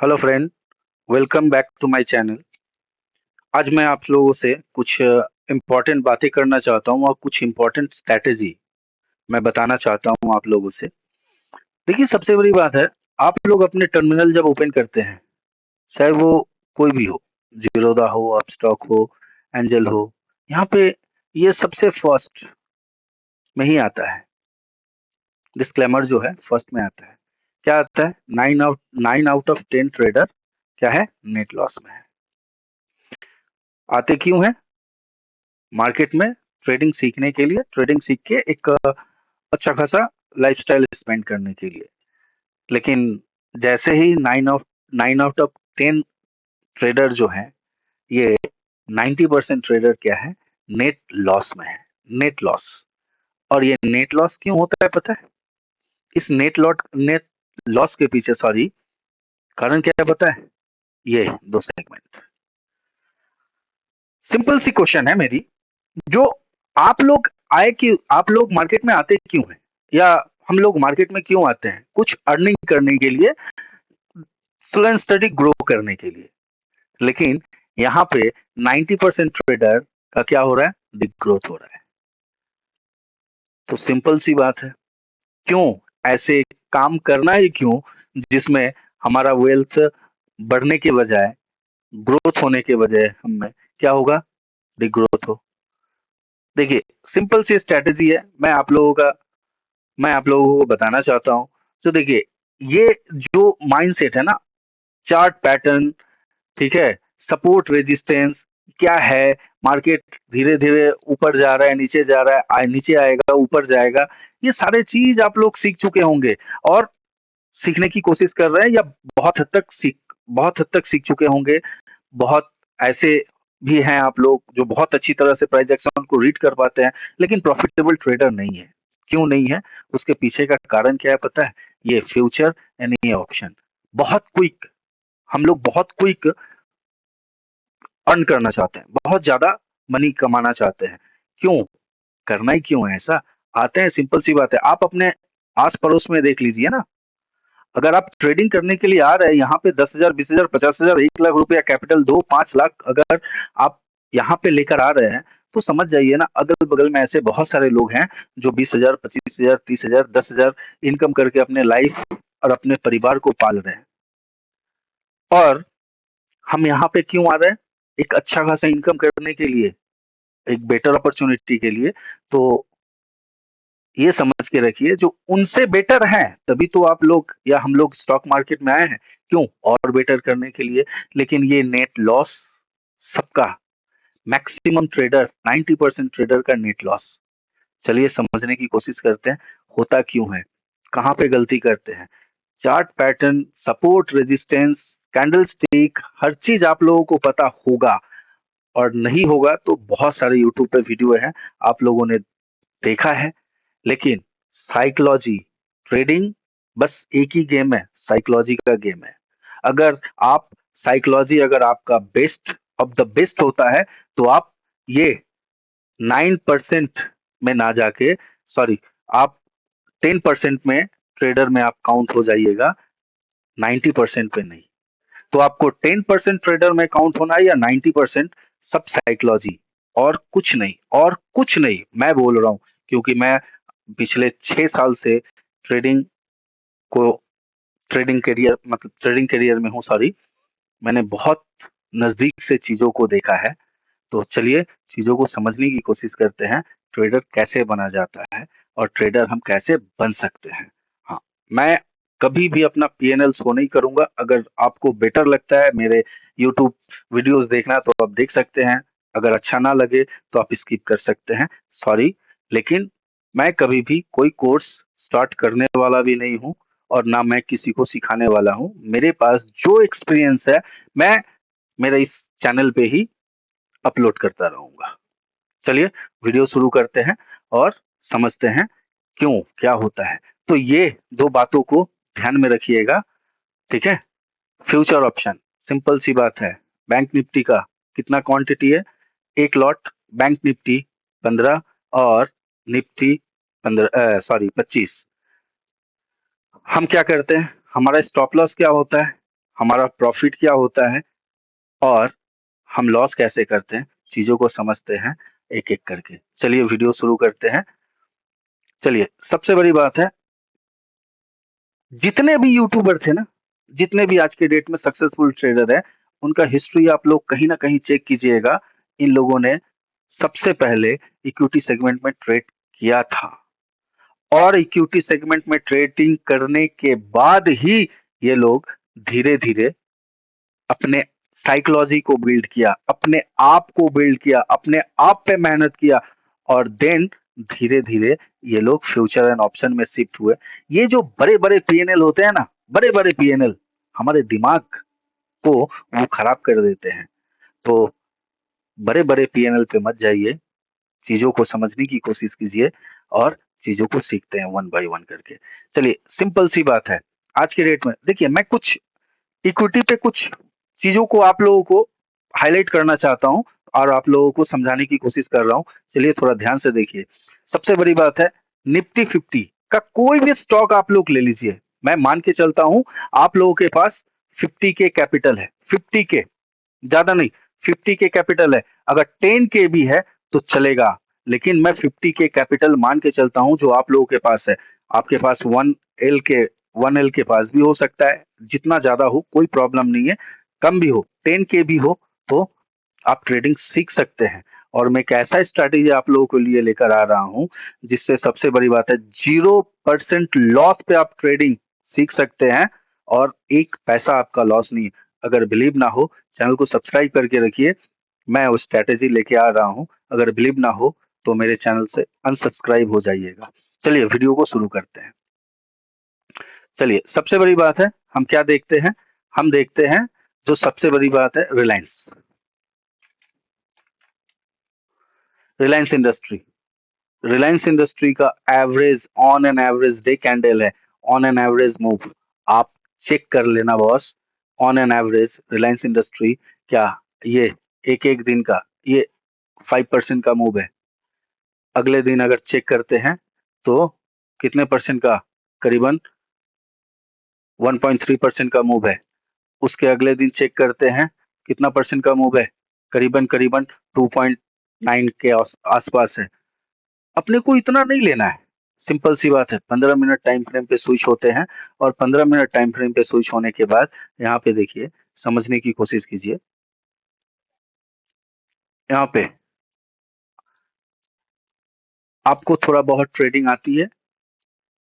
Hello friend, welcome back to my channel. आज मैं आप लोगों से कुछ इम्पोर्टेंट बातें करना चाहता हूँ और कुछ इम्पोर्टेंट स्ट्रैटेजी मैं बताना चाहता हूँ आप लोगों से। देखिए, सबसे बड़ी बात है, आप लोग अपने टर्मिनल जब ओपन करते हैं, चाहे वो कोई भी हो, ज़ीरोधा हो, अपस्टॉक हो, एंजल हो, यहाँ पे ये सबसे फर्स्ट में ही आता है। डिस्क्लेमर जो है फर्स्ट में आता है। क्या आता है? 9 आउट ऑफ 10 ट्रेडर क्या है? नेट लॉस में है। आते क्यों हैं मार्केट में? ट्रेडिंग सीखने के लिए, ट्रेडिंग सीख के एक अच्छा खासा लाइफस्टाइल स्पेंड करने के लिए। लेकिन जैसे ही 9 आउट ऑफ 10 ट्रेडर जो हैं, ये 90% ट्रेडर क्या है? नेट लॉस में है। Net loss. और ये नेट लॉस क्यों होता है पता है? इस नेट लॉस के पीछे, सॉरी, कारण क्या है पता है? ये दो सेगमेंट। सिंपल सी क्वेश्चन है मेरी, जो आप लोग मार्केट में आते क्यों हैं, या हम लोग मार्केट में क्यों आते हैं? कुछ अर्निंग करने के लिए, स्लो एंड स्टडी ग्रो करने के लिए। लेकिन यहाँ पे 90% ट्रेडर का क्या हो रहा है? बिग ग्रोथ हो रहा है। तो सिंपल सी बात है, क्यों ऐसे काम करना ही क्यों, जिसमें हमारा वेल्थ बढ़ने के बजाय, ग्रोथ होने के बजाय हमें क्या होगा? बिग ग्रोथ हो। देखिए, सिंपल सी स्ट्रेटेजी है, मैं आप लोगों को बताना चाहता हूँ। तो देखिए, ये जो माइंडसेट है ना, चार्ट पैटर्न, ठीक है, सपोर्ट रेजिस्टेंस क्या है, मार्केट धीरे धीरे ऊपर जा रहा है, नीचे जा रहा है, नीचे आएगा, ऊपर जाएगा, ये सारे चीज आप लोग सीख चुके होंगे और सीखने की कोशिश कर रहे हैं, या बहुत हद तक सीख चुके होंगे। बहुत ऐसे भी हैं आप लोग जो बहुत अच्छी तरह से प्राइस एक्शन को रीड कर पाते हैं, लेकिन प्रॉफिटेबल ट्रेडर नहीं है। क्यों नहीं है? उसके पीछे का कारण क्या है पता है? ये फ्यूचर यानी ये ऑप्शन। बहुत क्विक, हम लोग बहुत क्विक अर्न करना चाहते हैं, बहुत ज्यादा मनी कमाना चाहते हैं। क्यों करना ही क्यों है ऐसा? आते हैं, सिंपल सी बात है, आप अपने आस पड़ोस में देख लीजिए ना। अगर आप ट्रेडिंग करने के लिए आ रहे हैं यहाँ पे, 10,000, 20,000, 50,000, 1 लाख रुपया कैपिटल दो, 5 लाख अगर आप यहाँ पे लेकर आ रहे हैं, तो समझ जाइए ना, अगल बगल में ऐसे बहुत सारे लोग हैं जो 20,000, 25,000, 30,000, 10,000 इनकम करके अपने लाइफ और अपने परिवार को पाल रहे हैं। और हम यहाँ पे क्यों आ रहे हैं? एक अच्छा खासा इनकम करने के लिए, एक बेटर अपॉर्चुनिटी के लिए। तो ये समझ के रखिए, जो उनसे बेटर हैं, तभी तो आप लोग या हम लोग स्टॉक मार्केट में आए हैं। क्यों? और बेटर करने के लिए। लेकिन ये नेट लॉस सबका, मैक्सिमम ट्रेडर, 90% ट्रेडर का नेट लॉस। चलिए समझने की कोशिश करते हैं, होता क्यों है, कहाँ पे गलती करते हैं। Chart pattern, support resistance, candle stick, हर चीज आप लोगों को पता होगा। और नहीं होगा तो बहुत सारे यूट्यूब पे वीडियो है, आप लोगों ने देखा है। लेकिन साइकोलॉजी, ट्रेडिंग बस एक ही गेम है, साइकोलॉजी का गेम है। अगर आप साइकोलॉजी, अगर आपका बेस्ट ऑफ द बेस्ट होता है, तो आप ये 9% में ना जाके, सॉरी, आप 10% में ट्रेडर में आप काउंट हो जाइएगा, 90% पे नहीं। तो आपको 10% ट्रेडर में काउंट होना है या 90%, सब साइकोलॉजी, और कुछ नहीं, और कुछ नहीं। मैं बोल रहा हूँ क्योंकि मैं पिछले 6 साल से ट्रेडिंग को ट्रेडिंग करियर में हूँ, सॉरी। मैंने बहुत नजदीक से चीजों को देखा है। तो चलिए चीजों को समझने की कोशिश करते हैं, ट्रेडर कैसे बना जाता है और ट्रेडर हम कैसे बन सकते हैं। हाँ, मैं कभी भी अपना पीएनएल शो नहीं करूंगा। अगर आपको बेटर लगता है मेरे यूट्यूब वीडियोस देखना, तो आप देख सकते हैं। अगर अच्छा ना लगे तो आप स्किप कर सकते हैं, सॉरी। लेकिन मैं कभी भी कोई कोर्स स्टार्ट करने वाला भी नहीं हूँ, और ना मैं किसी को सिखाने वाला हूँ। मेरे पास जो एक्सपीरियंस है, मैं मेरे इस चैनल पे ही अपलोड करता रहूंगा। चलिए वीडियो शुरू करते हैं और समझते हैं क्यों, क्या होता है। तो ये दो बातों को ध्यान में रखिएगा, ठीक है। फ्यूचर ऑप्शन, सिंपल सी बात है। बैंक निफ्टी का कितना क्वांटिटी है? एक लॉट। बैंक निफ्टी 15 और निफ्टी 25। हम क्या करते हैं, हमारा स्टॉप लॉस क्या होता है? हमारा प्रॉफिट क्या होता है और हम लॉस कैसे करते हैं, चीज़ों को समझते हैं एक-एक करके। चलिए वीडियो शुरू करते हैं। चलिए, सबसे बड़ी बात है, जितने भी यूट्यूबर थे ना, जितने भी आज के डेट में सक्सेसफुल ट्रेडर हैं, उनका हिस्ट्री आप लोग कहीं न कहीं चेक कीजिएगा। इन लोगों ने सबसे पहले इक्विटी सेगमेंट में ट्रेड किया था और इक्विटी सेगमेंट में ट्रेडिंग करने के बाद ही ये लोग धीरे-धीरे अपने साइकोलॉजी को बिल्ड किया, अपने आप को बिल्ड किया, अपने आप पे मेहनत किया और देन धीरे-धीरे ये लोग फ्यूचर एंड ऑप्शन में शिफ्ट हुए। ये जो बड़े-बड़े पीएनएल होते हैं ना, बड़े-बड़े पीएनएल हमारे दिमाग को वो खराब कर देते हैं। तो बड़े-बड़े पीएनएल पे मत जाइए, चीज़ों को समझने की कोशिश कीजिए और चीज़ों को सीखते हैं वन बाय वन करके। चलिए सिंपल सी बात है, आज के डेट में देखिए मैं कुछ इक्विटी पे कुछ चीज़ों को आप लोगों को हाइलाइट करना चाहता हूँ और आप लोगों को समझाने की कोशिश कर रहा हूँ। चलिए थोड़ा ध्यान से देखिए। सबसे बड़ी बात है, निफ्टी 50 का कोई भी स्टॉक आप लोग ले लीजिए। मैं मान के चलता हूँ आप लोगों के पास 50 के कैपिटल है, 50 के, ज़्यादा नहीं, 50 के कैपिटल है। अगर 10 के भी है तो चलेगा, लेकिन मैं 50 के कैपिटल मान के चलता हूँ जो आप लोगों के पास है। आपके पास 1 एल के पास भी हो सकता है, जितना ज़्यादा हो कोई प्रॉब्लम नहीं है, कम भी हो, 10 के भी हो तो आप ट्रेडिंग सीख सकते हैं। और मैं एक ऐसा स्ट्रैटेजी आप लोगों के लिए लेकर आ रहा हूँ, जिससे सबसे बड़ी बात है 0% लॉस पे आप ट्रेडिंग सीख सकते हैं और एक पैसा आपका लॉस नहीं है। अगर बिलीव ना हो, चैनल को सब्सक्राइब करके रखिए, मैं वो स्ट्रैटेजी लेके आ रहा हूँ। अगर बिलीव ना हो तो मेरे चैनल से अनसब्सक्राइब हो जाइएगा। चलिए वीडियो को शुरू करते हैं। चलिए सबसे बड़ी बात है, हम क्या देखते हैं? हम देखते हैं जो सबसे बड़ी बात है, रिलायंस, रिलायंस इंडस्ट्री। रिलायंस इंडस्ट्री का average, on an average day candle है, ऑन एन एवरेज मूव आप चेक कर लेना boss. On an average Reliance industry क्या, ये एक एक दिन का ये 5% का मूव है। अगले दिन अगर चेक करते हैं तो कितने परसेंट का, करीबन 1.3% का मूव है। उसके अगले दिन चेक करते हैं कितना परसेंट का मूव है, करीबन करीबन 2.9 के आसपास है। अपने को इतना नहीं लेना है, सिंपल सी बात है। 15 मिनट टाइम फ्रेम पे स्विच होते हैं और 15 मिनट टाइम फ्रेम पे स्विच होने के बाद यहाँ पे देखिए, समझने की कोशिश कीजिए। यहाँ पे आपको थोड़ा बहुत ट्रेडिंग आती है,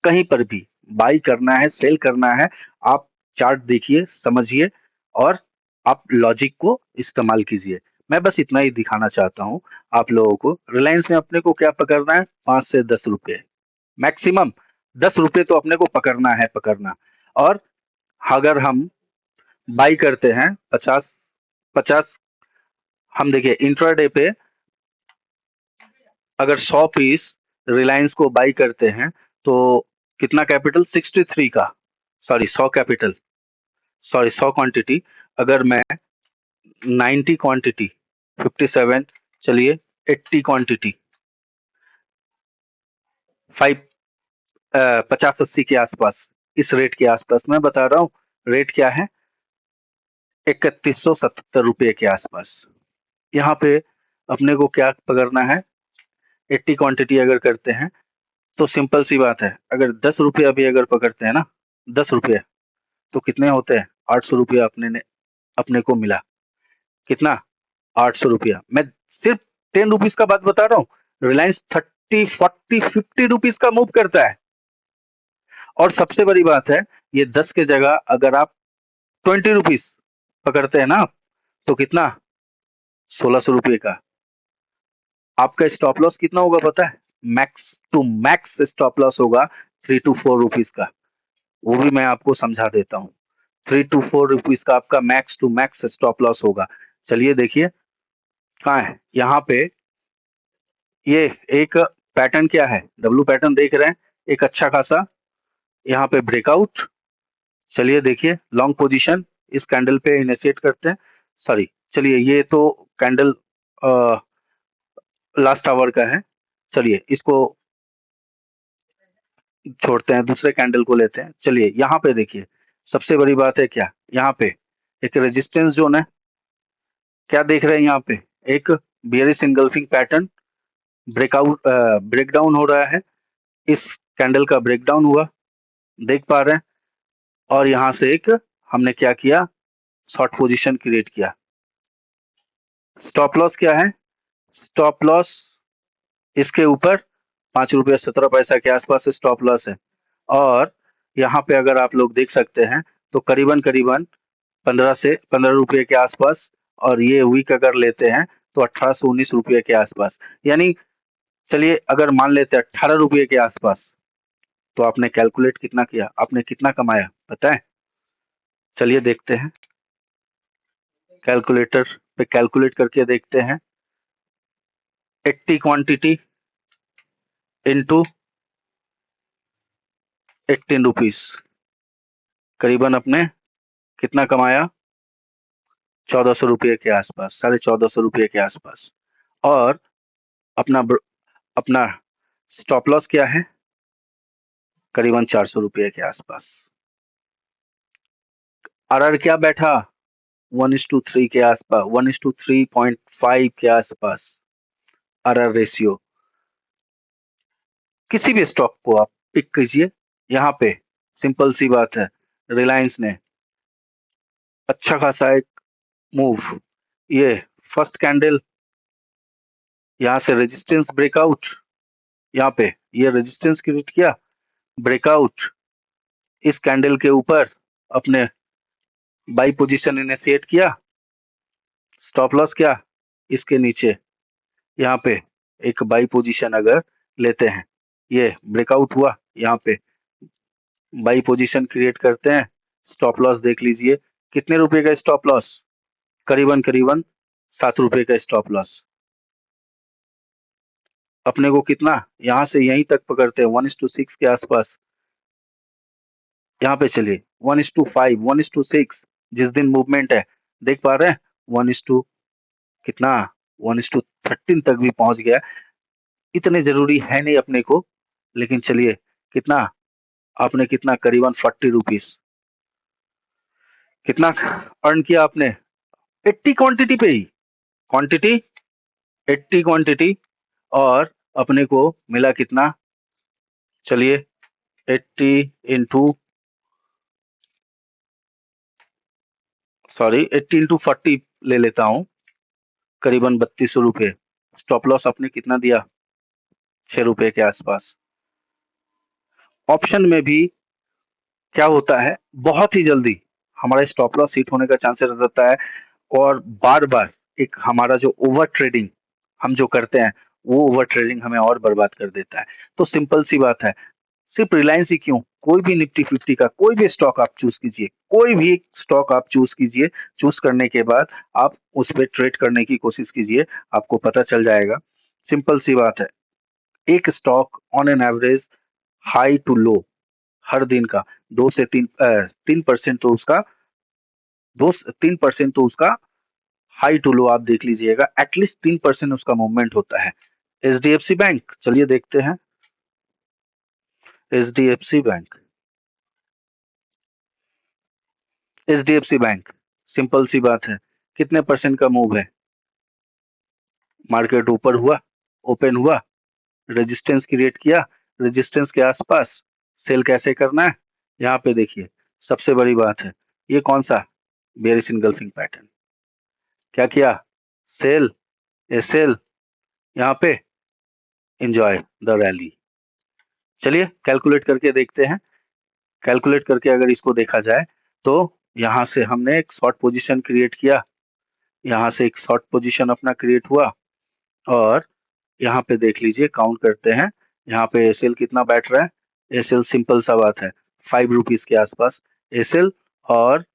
कहीं पर भी बाई करना है, सेल करना है, आप चार्ट देखिए, समझिए और आप लॉजिक को इस्तेमाल कीजिए। मैं बस इतना ही दिखाना चाहता हूँ आप लोगों को। रिलायंस में अपने को क्या पकड़ना है, 5 से 10 रुपए, मैक्सिमम 10 रुपए तो अपने को पकड़ना है, पकड़ना। और अगर हम बाई करते हैं 50 हम देखिए इंट्राडे पे अगर 100 पीस रिलायंस को बाई करते हैं तो कितना कैपिटल, 63 का, सॉरी 100 कैपिटल, सॉरी 100 क्वांटिटी। अगर मैं 90 क्वांटिटी, 57, चलिए 80 क्वांटिटी, 5 50-80 के आसपास, इस रेट के आसपास मैं बता रहा हूँ। रेट क्या है, 3177 के आसपास। यहाँ पे अपने को क्या पकड़ना है, 80 क्वांटिटी अगर करते हैं तो सिंपल सी बात है, अगर 10 रुपये अभी अगर पकड़ते हैं ना, 10 रुपये तो कितने होते हैं, 800 रुपया अपने को मिला। कितना, 800 रुपया। मैं सिर्फ 10 रुपीज का बात बता रहा हूँ। रिलायंस 30, 40, 50 रुपीज का मूव करता है। और सबसे बड़ी बात है, ये 10 के जगह अगर आप 20 रुपीज पकड़ते हैं ना, तो कितना, 1600 रुपये का। आपका स्टॉप लॉस कितना होगा पता है, max to max stop loss होगा 3 to 4 रुपीज का। वो भी मैं आपको समझा देता हूँ। 3 to 4 रुपीज का आपका max to max stop loss होगा। चलिए देखिए कहाँ है, यहाँ पे ये एक पैटर्न क्या है, डब्लू पैटर्न देख रहे हैं, एक अच्छा खासा यहाँ पे ब्रेकआउट। चलिए देखिए लॉन्ग पोजीशन इस कैंडल पे इनिशिएट करते हैं। सॉरी, चलिए ये तो कैंडल लास्ट आवर का है, चलिए इसको छोड़ते हैं, दूसरे कैंडल को लेते हैं। चलिए यहाँ पे देखिए, सबसे बड़ी बात है क्या, यहाँ पे एक रेजिस्टेंस जोन है, क्या देख रहे हैं यहाँ पे, एक bearish engulfing pattern breakout breakdown हो रहा है, इस कैंडल का ब्रेकडाउन हुआ, देख पा रहे हैं, और यहाँ से एक हमने क्या किया, शॉर्ट पोजीशन क्रिएट किया। स्टॉप लॉस क्या है, स्टॉप लॉस इसके ऊपर 5 रुपये 17 पैसा के आसपास स्टॉप लॉस है, और यहाँ पे अगर आप लोग देख सकते हैं तो करीबन करीबन 15 रुपये के आसपास, और ये वीक अगर लेते हैं तो 18 से 19 रुपये के आसपास, यानी चलिए अगर मान लेते हैं 18 रुपये के आसपास, तो आपने कैलकुलेट कितना किया, आपने कितना कमाया पता है, चलिए देखते हैं, कैलकुलेटर पे कैलकुलेट करके देखते हैं। 80 क्वांटिटी इंटू 18 रुपीज, करीबन अपने कितना कमाया, 1400 रुपये के आसपास, 1450 रुपये के आसपास, और अपना अपना स्टॉप लॉस क्या है, करीबन 400 रुपये के आसपास। आरआर क्या बैठा, 1:3 के आसपास, 1:3.5 के आसपास आरआर रेशियो। किसी भी स्टॉक को आप पिक कीजिए, यहाँ पे सिंपल सी बात है, रिलायंस ने अच्छा खासा एक मूव, ये फर्स्ट कैंडल, यहाँ से रेजिस्टेंस ब्रेकआउट, यहाँ पे ये रेजिस्टेंस क्रिएट किया, ब्रेकआउट, इस कैंडल के ऊपर अपने बाई पोजीशन इनिशिएट किया, स्टॉप लॉस क्या, इसके नीचे यहाँ पे एक बाई पोजीशन अगर लेते हैं, ये ब्रेकआउट हुआ, यहाँ पे बाई पोजीशन क्रिएट करते हैं, स्टॉप लॉस देख लीजिए, कितने रुपए का स्टॉप लॉस, करीबन करीबन 7 रुपए का स्टॉप लॉस। अपने को कितना, यहाँ से यहीं तक पकड़ते हैं 1:6 के आसपास, यहाँ पे चलिए 1:5, 1:6, जिस दिन मूवमेंट है देख पा रहे हैं, 1: कितना, 1:13 तक भी पहुंच गया। इतने जरूरी है नहीं अपने को, लेकिन चलिए कितना, आपने कितना, करीबन 40 रुपीज, कितना अर्न किया आपने, 80 क्वांटिटी पे ही, क्वांटिटी 80 क्वांटिटी, और अपने को मिला कितना, चलिए 80 इंटू 40 ले लेता हूँ, करीबन 3200 रुपये। स्टॉप लॉस आपने कितना दिया, 6 रुपये के आसपास। ऑप्शन में भी क्या होता है, बहुत ही जल्दी हमारा स्टॉप लॉस हिट होने का चांसेस रहता है, और बार बार एक हमारा जो ओवर ट्रेडिंग हम जो करते हैं, वो ओवर ट्रेडिंग हमें और बर्बाद कर देता है। तो सिंपल सी बात है, सिर्फ रिलायंस ही क्यों, कोई भी निफ्टी 50 का कोई भी स्टॉक आप चूज कीजिए, कोई भी स्टॉक आप चूज कीजिए, चूज करने के बाद आप उस पर ट्रेड करने की कोशिश कीजिए, आपको पता चल जाएगा। सिंपल सी बात है, एक stock on an average high to low हर दिन का 2 से 3% तो उसका 2 3% तो उसका हाई टू लो आप देख लीजिएगा, एटलीस्ट 3% उसका मूवमेंट होता है। एचडीएफसी बैंक, चलिए देखते हैं, HDFC bank, HDFC bank, simple सी बात है, कितने परसेंट का मूव है, मार्केट ऊपर हुआ, ओपन हुआ, रेजिस्टेंस क्रिएट किया, रेजिस्टेंस के आसपास सेल कैसे करना है, यहाँ पे देखिए, सबसे बड़ी बात है, ये कौन सा, बेयरिश एंगल्फिंग पैटर्न, क्या किया, सेल, एसएल, यहाँ पे एंजॉय द रैली। चलिए कैलकुलेट करके देखते हैं, कैलकुलेट करके अगर इसको देखा जाए तो यहाँ से हमने एक शॉर्ट पोजीशन क्रिएट किया, यहाँ से एक शॉर्ट पोजीशन अपना क्रिएट हुआ, और यहाँ पे देख लीजिए, काउंट करते हैं, यहाँ पे एसएल कितना बैठ रहा है, एसएल सिंपल सा बात है 5 रुपीज के आसपास एसएल, और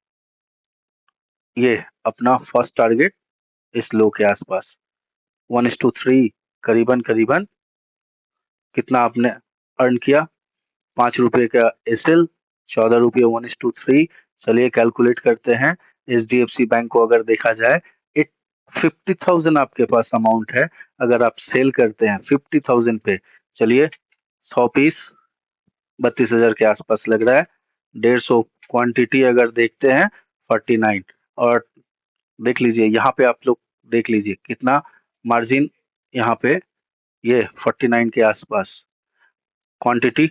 ये अपना फर्स्ट टारगेट इस लो के आसपास 1:3, करीबन करीबन कितना आपने अर्न किया, 5 रुपए का एसएल, 14 रुपये 1:3। चलिए कैलकुलेट करते हैं, एचडीएफसी बैंक को अगर देखा जाए, एक 50,000 आपके पास अमाउंट है, अगर आप सेल करते हैं 50,000 पे, चलिए 100 पीस 32,000 के आसपास लग रहा है, 150 क्वांटिटी अगर देखते हैं 49 और देख लीजिए यहाँ पे आप लोग देख लीजिए कितना मार्जिन यहाँ पे ये 49 के आसपास क्वांटिटी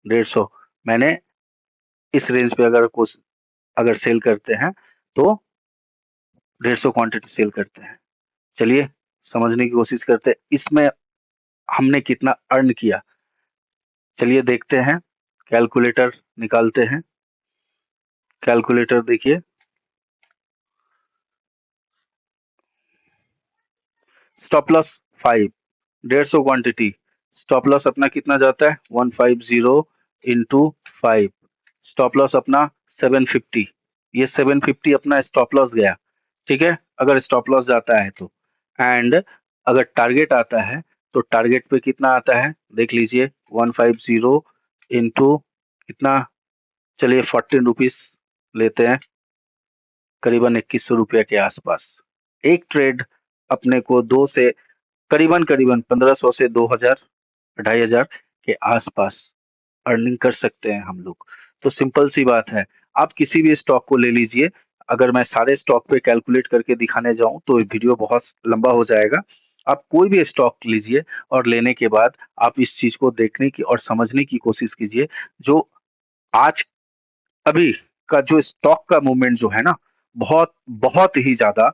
150 मैंने इस रेंज पे अगर सेल करते हैं तो 150 क्वांटिटी सेल करते हैं। चलिए समझने की कोशिश करते हैं इसमें हमने कितना अर्न किया। चलिए देखते हैं, कैलकुलेटर निकालते हैं। कैलकुलेटर देखिए, stop loss 5, 150 quantity, stop loss अपना कितना जाता है 150 इंटू 5, स्टॉप लॉस अपना 750, ये 750 अपना स्टॉप लॉस गया, ठीक है, अगर स्टॉप लॉस जाता है तो। एंड अगर टारगेट आता है तो टारगेट पे कितना आता है देख लीजिए 150 इंटू कितना, चलिए 14 रुपीज लेते हैं, करीबन 2100 रुपये के आसपास। एक ट्रेड अपने को दो से करीबन करीबन 1500 से 2000 2500 के आसपास अर्निंग कर सकते हैं हम लोग। तो सिंपल सी बात है, आप किसी भी स्टॉक को ले लीजिए, अगर मैं सारे स्टॉक पे कैलकुलेट करके दिखाने जाऊं तो वीडियो बहुत लंबा हो जाएगा। आप कोई भी स्टॉक लीजिए और लेने के बाद आप इस चीज को देखने की और समझने की कोशिश कीजिए, जो आज अभी का जो स्टॉक का मूवमेंट जो है ना, बहुत बहुत ही ज्यादा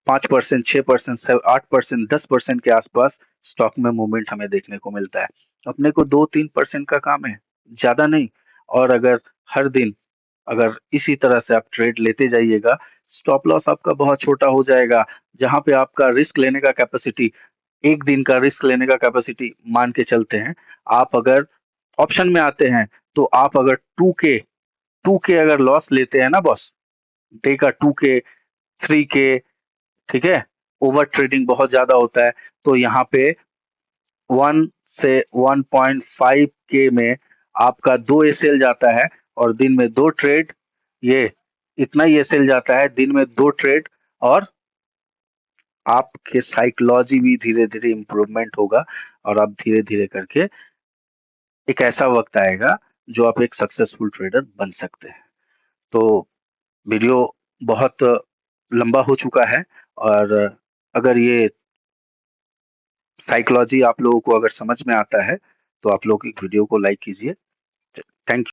5%, 6%, 8%, 10% के आसपास स्टॉक में मूवमेंट हमें देखने को मिलता है। अपने को 2-3% का काम है, ज़्यादा नहीं। और अगर हर दिन अगर इसी तरह से आप ट्रेड लेते जाइएगा, स्टॉप लॉस आपका बहुत छोटा हो जाएगा। जहाँ पे आपका रिस्क लेने का कैपेसिटी, 1 दिन का रिस्क लेने का कैपेसिटी मान के चलते हैं, आप अगर ऑप्शन में आते हैं, तो आप अगर 2K अगर लॉस लेते हैं ना बॉस, डे का 2K, 3K, ठीक है, ओवर ट्रेडिंग बहुत ज्यादा होता है, तो यहाँ पे 1 से 1.5 के में आपका 2 एसएल जाता है और दिन में 2 ट्रेड, ये इतना ही एसएल जाता है दिन में 2 ट्रेड, और आपके साइकोलॉजी भी धीरे धीरे इम्प्रूवमेंट होगा और आप धीरे धीरे करके एक ऐसा वक्त आएगा जो आप एक सक्सेसफुल ट्रेडर बन सकते हैं। तो वीडियो बहुत लंबा हो चुका है, और अगर ये साइकोलॉजी आप लोगों को अगर समझ में आता है तो आप लोग इस वीडियो को लाइक कीजिए। Thank you.